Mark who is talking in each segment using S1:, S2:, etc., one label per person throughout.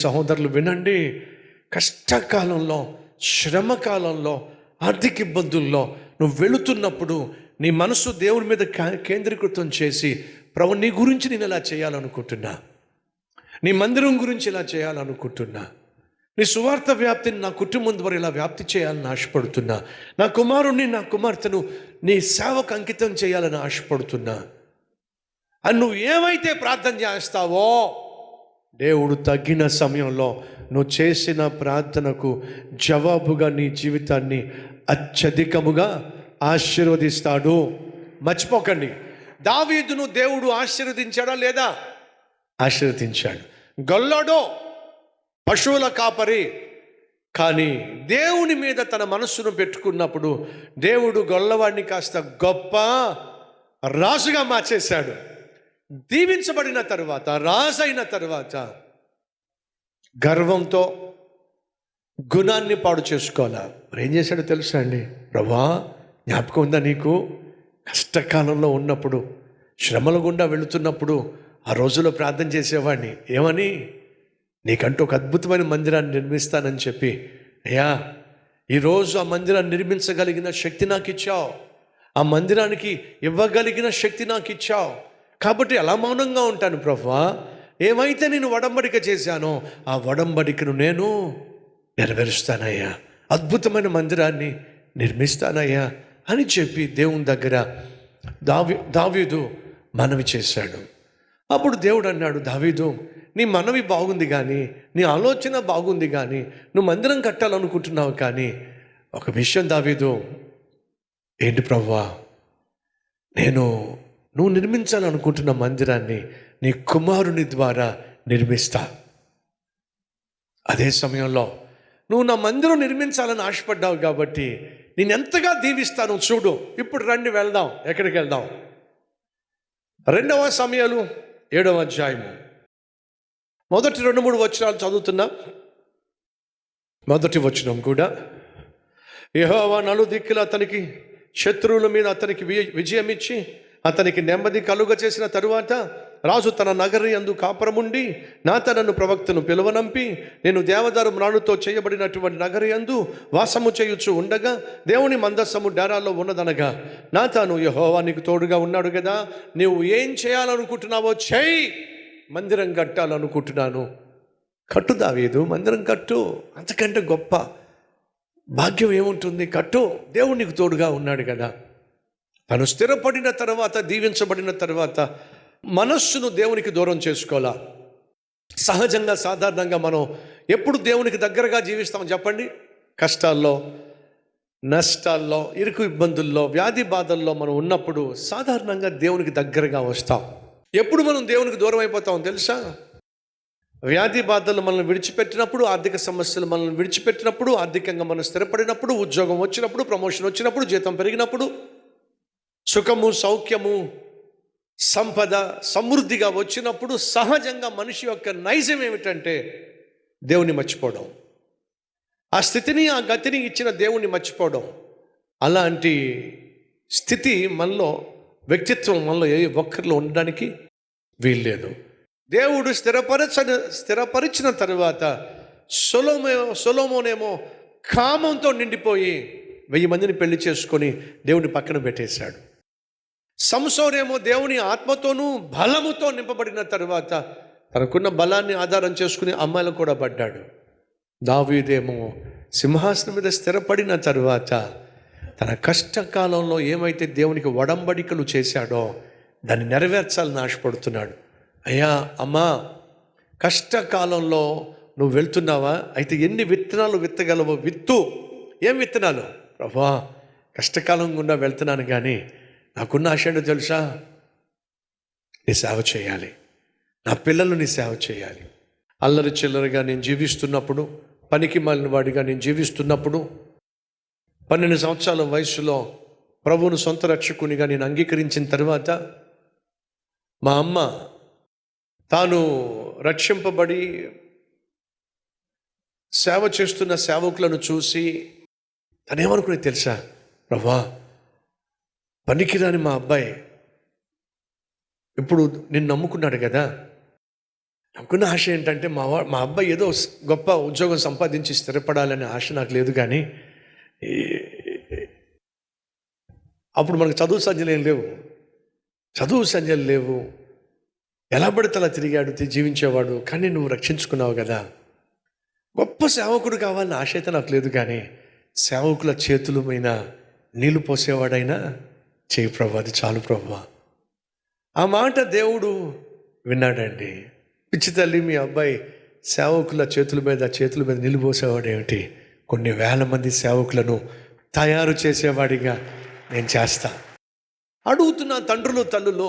S1: సహోదరులు వినండి, కష్టకాలంలో, శ్రమకాలంలో, ఆర్థిక ఇబ్బందుల్లో నువ్వు వెళుతున్నప్పుడు నీ మనసు దేవుని మీద కేంద్రీకృతం చేసి, ప్రభు నీ గురించి నేను ఇలా చేయాలనుకుంటున్నా, నీ మందిరం గురించి ఇలా చేయాలనుకుంటున్నా, నీ సువార్త వ్యాప్తిని నా కుటుంబం ద్వారా ఇలా వ్యాప్తి చేయాలని ఆశపడుతున్నా, నా కుమారుణ్ణి నా కుమార్తెను నీ సేవకు అంకితం చేయాలని ఆశపడుతున్నా అని నువ్వు ఏమైతే ప్రార్థన చేస్తావో, దేవుడు తగిన సమయంలో నువ్వు చేసిన ప్రార్థనకు జవాబుగా నీ జీవితాన్ని అత్యధికముగా ఆశీర్వదిస్తాడు. మర్చిపోకండి, దావీదును దేవుడు ఆశీర్వదించాడా లేదా? ఆశీర్వదించాడు. గొల్లాడో పశువుల కాపరి, కానీ దేవుని మీద తన మనస్సును పెట్టుకున్నప్పుడు దేవుడు గొల్లవాడిని కాస్త గొప్ప రాజుగా మార్చేశాడు. దీవించబడిన తరువాత, రాజైన తరువాత గర్వంతో గుణాన్ని పాడు చేసుకోవాలా. మరి ఏం చేశాడో తెలుసా అండి? ప్రభా, జ్ఞాపకం ఉందా నీకు? కష్టకాలంలో ఉన్నప్పుడు, శ్రమల గుండా వెళుతున్నప్పుడు ఆ రోజుల్లో ప్రార్థన చేసేవాడిని. ఏమని? నీకంటూ ఒక అద్భుతమైన మందిరాన్ని నిర్మిస్తానని చెప్పి, అయ్యా ఈరోజు ఆ మందిరాన్ని నిర్మించగలిగిన శక్తి నాకు ఇచ్చావు, ఆ మందిరానికి ఇవ్వగలిగిన శక్తి నాకు ఇచ్చావు, కాబట్టి ఎలా మౌనంగా ఉంటాను ప్రభువా? ఏమైతే నేను ఒడంబడిక చేశానో ఆ ఒడంబడికను నేను నెరవేరుస్తానయ్యా, అద్భుతమైన మందిరాన్ని నిర్మిస్తానయ్యా అని చెప్పి దేవుని దగ్గర దావీదు మనవి చేశాడు. అప్పుడు దేవుడు అన్నాడు, దావీదు, నీ మనవి బాగుంది కానీ, నీ ఆలోచన బాగుంది కానీ, నువ్వు మందిరం కట్టాలనుకుంటున్నావు, కానీ ఒక విషయం దావీదు, ఏంటి ప్రభువా? నువ్వు నిర్మించాలనుకుంటున్న మందిరాన్ని నీ కుమారుని ద్వారా నిర్మిస్తా. అదే సమయంలో నువ్వు నా మందిరం నిర్మించాలని ఆశపడ్డావు కాబట్టి నేను ఎంతగా దీవిస్తాను చూడు. ఇప్పుడు రండి వెళ్దాం. ఎక్కడికి వెళ్దాం? 2వ సమూయేలు 7వ అధ్యాయము మొదటి 2-3 వచనాలు చదువుతున్నా. మొదటి వచనం కూడా, యెహోవా నలుదిక్కుల అతనికి శత్రువుల మీద అతనికి విజయం ఇచ్చి అతనికి నెమ్మది కలుగ చేసిన తరువాత, రాజు తన నగరి యందు కాపురముండి నాతానును ప్రవక్తను పిలువనంపి, నేను దేవదారు మ్రాణుతో చేయబడినటువంటి నగరి యందు వాసము చేయుచు ఉండగా దేవుని మందస్సము డేరాల్లో ఉన్నదనగా, నాతాను, యెహోవా నీకు తోడుగా ఉన్నాడు కదా, నీవు ఏం చేయాలనుకుంటున్నావో చెయ్యి, మందిరం కట్టాలనుకుంటున్నాను. కట్టు దావీదు, మందిరం కట్టు. అంతకంటే గొప్ప భాగ్యం ఏముంటుంది? కట్టు. దేవుడు నీకు తోడుగా ఉన్నాడు కదా. తను స్థిరపడిన తర్వాత, దీవించబడిన తర్వాత మనస్సును దేవునికి దూరం చేసుకోవాలా. సహజంగా, సాధారణంగా మనం ఎప్పుడు దేవునికి దగ్గరగా జీవిస్తాం చెప్పండి? కష్టాల్లో, నష్టాల్లో, ఇరుకు ఇబ్బందుల్లో, వ్యాధి బాధల్లో మనం ఉన్నప్పుడు సాధారణంగా దేవునికి దగ్గరగా వస్తాం. ఎప్పుడు మనం దేవునికి దూరం అయిపోతాం తెలుసా? వ్యాధి బాధలు మనల్ని విడిచిపెట్టినప్పుడు, ఆర్థిక సమస్యలు మనల్ని విడిచిపెట్టినప్పుడు, ఆర్థికంగా మనం స్థిరపడినప్పుడు, ఉద్యోగం వచ్చినప్పుడు, ప్రమోషన్ వచ్చినప్పుడు, జీతం పెరిగినప్పుడు, సుఖము, సౌఖ్యము, సంపద సమృద్ధిగా వచ్చినప్పుడు సహజంగా మనిషి యొక్క నైజం ఏమిటంటే దేవుని మర్చిపోవడం. ఆ స్థితిని, ఆ గతిని ఇచ్చిన దేవుణ్ణి మర్చిపోవడం. అలాంటి స్థితి మనలో, వ్యక్తిత్వం మనలో ఏ ఒక్కరిలో ఉండడానికి వీల్లేదు. దేవుడు స్థిరపరిచిన తరువాత సొలొమోనేమో కామంతో నిండిపోయి 1000 మందిని పెళ్లి చేసుకొని దేవుని పక్కన పెట్టేశాడు. సంసోనేమో దేవుని ఆత్మతోనూ బలముతో నింపబడిన తరువాత తనకున్న బలాన్ని ఆధారం చేసుకుని అమ్మాయిలు కూడా పడ్డాడు. దావీదేమో సింహాసనం మీద స్థిరపడిన తరువాత తన కష్టకాలంలో ఏమైతే దేవునికి ఒడంబడికలు చేశాడో దాన్ని నెరవేర్చాలని ఆశపడుతున్నాడు. అయ్యా, అమ్మా, కష్టకాలంలో నువ్వు వెళ్తున్నావా? అయితే ఎన్ని విత్తనాలు విత్తగలవో విత్తు. ఏం విత్తనాలు? ప్రభా, కష్టకాలం గుండా వెళ్తున్నాను, కానీ నాకున్న ఆశ ఏంటో తెలుసా? నీ సేవ చేయాలి, నా పిల్లలు నీ సేవ చేయాలి. అల్లరి చిల్లరగా నేను జీవిస్తున్నప్పుడు, పనికి మాలిన వాడిగా నేను జీవిస్తున్నప్పుడు, 12 సంవత్సరాల వయసులో ప్రభువును సొంత రక్షకునిగా నేను అంగీకరించిన తర్వాత మా అమ్మ తాను రక్షింపబడి సేవ చేస్తున్న సేవకులను చూసి తనేమనుకునే తెలుసా? ప్రభా, పనికిరాని మా అబ్బాయి ఇప్పుడు నిన్ను నమ్ముకున్నాడు కదా, నాకున్న ఆశ ఏంటంటే మా అబ్బాయి ఏదో గొప్ప ఉద్యోగం సంపాదించి స్థిరపడాలనే ఆశ నాకు లేదు. కానీ అప్పుడు మనకు చదువు సంధ్యలు లేవు. ఎలా పడితే అలా తిరిగాడు, జీవించేవాడు. కానీ నువ్వు రక్షించుకున్నావు కదా. గొప్ప సేవకుడు కావాలని ఆశ అయితే నాకు లేదు. కానీ సేవకుల చేతుల మీద నీళ్లు పోసేవాడైనా చేయి ప్రభు, అది చాలు ప్రభు. ఆ మాట దేవుడు విన్నాడండి. పిచ్చి తల్లి, మీ అబ్బాయి సేవకుల చేతుల మీద నీళ్లు పోసేవాడు ఏమిటి? కొన్ని వేల మంది సేవకులను తయారు చేసేవాడిగా నేను చేస్తా. అడుగుతున్న తండ్రులు,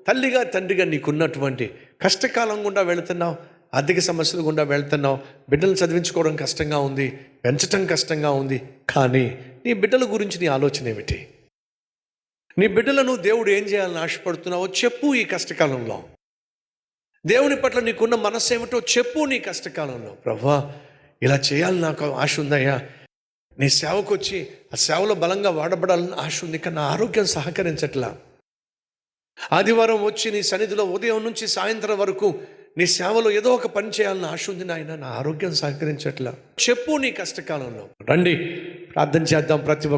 S1: తల్లిగా తండ్రిగా నీకున్నటువంటి కష్టకాలం గుండా వెళుతున్నావు, ఆర్థిక సమస్యలు గుండా వెళ్తున్నావు, బిడ్డలు చదివించుకోవడం కష్టంగా ఉంది, పెంచడం కష్టంగా ఉంది. కానీ నీ బిడ్డల గురించి నీ ఆలోచన ఏమిటి? నీ బిడ్డలను దేవుడు ఏం చేయాలని ఆశపడుతున్నావో చెప్పు. ఈ కష్టకాలంలో దేవుని పట్ల నీకున్న మనస్సు ఏమిటో చెప్పు. నీ కష్టకాలంలో ప్రభువా, ఇలా చేయాలని నాకు ఆశ ఉందయ్యా, నీ సేవకు వచ్చి ఆ సేవలో బలంగా వాడబడాలని ఆశ ఉంది, కానీ నా ఆరోగ్యం సహకరించట్లా. ఆదివారం వచ్చి నీ సన్నిధిలో ఉదయం నుంచి సాయంత్రం వరకు నీ సేవలో ఏదో ఒక పని చేయాలని ఆశ ఉంది నాయన, నా ఆరోగ్యం సహకరించట్లా. చెప్పు నీ కష్టకాలంలో. రండి ప్రార్థన చేద్దాం ప్రతి